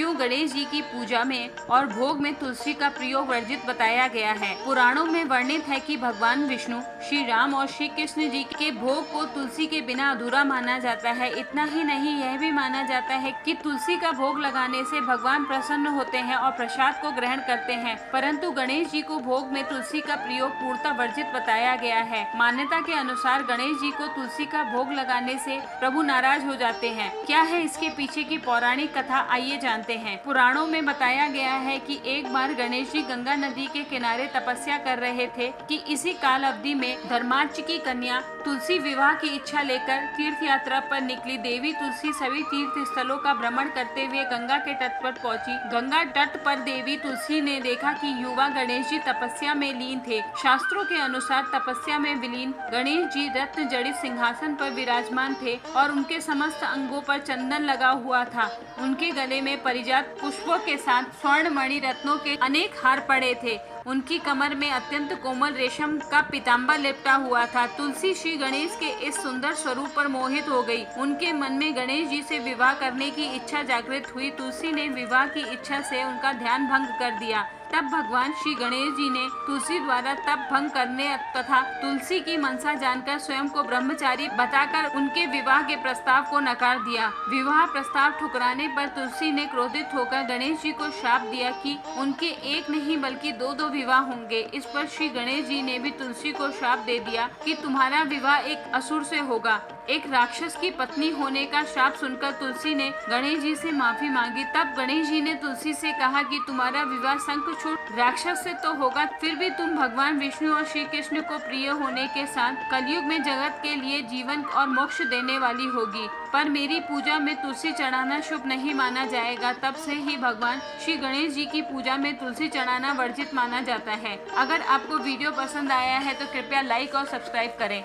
क्यों गणेश जी की पूजा में और भोग में तुलसी का प्रयोग वर्जित बताया गया है। पुराणों में वर्णित है कि भगवान विष्णु, श्री राम और श्री कृष्ण जी के भोग को तुलसी के बिना अधूरा माना जाता है। इतना ही नहीं, यह भी माना जाता है कि तुलसी का भोग लगाने से भगवान प्रसन्न होते हैं और प्रसाद को ग्रहण करते हैं। परंतु गणेश जी को भोग में तुलसी का प्रयोग पूर्णतः वर्जित बताया गया है। मान्यता के अनुसार गणेश जी को तुलसी का भोग लगाने से प्रभु नाराज हो जाते हैं। क्या है इसके पीछे की पौराणिक कथा, आइए जानते हैं। पुराणों में बताया गया है कि एक बार गणेश जी गंगा नदी के किनारे तपस्या कर रहे थे कि इसी काल अवधि में धर्मार्च की कन्या तुलसी विवाह की इच्छा लेकर तीर्थ यात्रा पर निकली। देवी तुलसी सभी तीर्थ स्थलों का भ्रमण करते हुए गंगा के तट पर पहुंची। गंगा तट पर देवी तुलसी ने देखा कि युवा गणेश जी तपस्या में लीन थे। शास्त्रों के अनुसार तपस्या में विलीन गणेश जी रत्न जड़ित सिंहासन पर विराजमान थे और उनके समस्त अंगों पर चंदन लगा हुआ था। उनके गले में परिजात पुष्पों के साथ स्वर्ण मणि रत्नों के अनेक हार पड़े थे। उनकी कमर में अत्यंत कोमल रेशम का पीताम्बर लिपटा हुआ था। तुलसी श्री गणेश के इस सुंदर स्वरूप पर मोहित हो गई। उनके मन में गणेश जी से विवाह करने की इच्छा जागृत हुई। तुलसी ने विवाह की इच्छा से उनका ध्यान भंग कर दिया। तब भगवान श्री गणेश जी ने तुलसी द्वारा तप भंग करने तथा तुलसी की मनसा जानकर स्वयं को ब्रह्मचारी बताकर उनके विवाह के प्रस्ताव को नकार दिया। विवाह प्रस्ताव ठुकराने पर तुलसी ने क्रोधित होकर गणेश जी को श्राप दिया कि उनके एक नहीं बल्कि दो विवाह होंगे। इस पर श्री गणेश जी ने भी तुलसी को श्राप दे दिया कि तुम्हारा विवाह एक असुर से होगा। एक राक्षस की पत्नी होने का श्राप सुनकर तुलसी ने गणेश जी से माफी मांगी। तब गणेश जी ने तुलसी से कहा कि तुम्हारा विवाह शंखचूड़ राक्षस से तो होगा, फिर भी तुम भगवान विष्णु और श्री कृष्ण को प्रिय होने के साथ कलयुग में जगत के लिए जीवन और मोक्ष देने वाली होगी। पर मेरी पूजा में तुलसी चढ़ाना शुभ नहीं माना जाएगा। तब से ही भगवान श्री गणेश जी की पूजा में तुलसी चढ़ाना वर्जित माना जाता है। अगर आपको वीडियो पसंद आया है तो कृपया लाइक और सब्सक्राइब करें।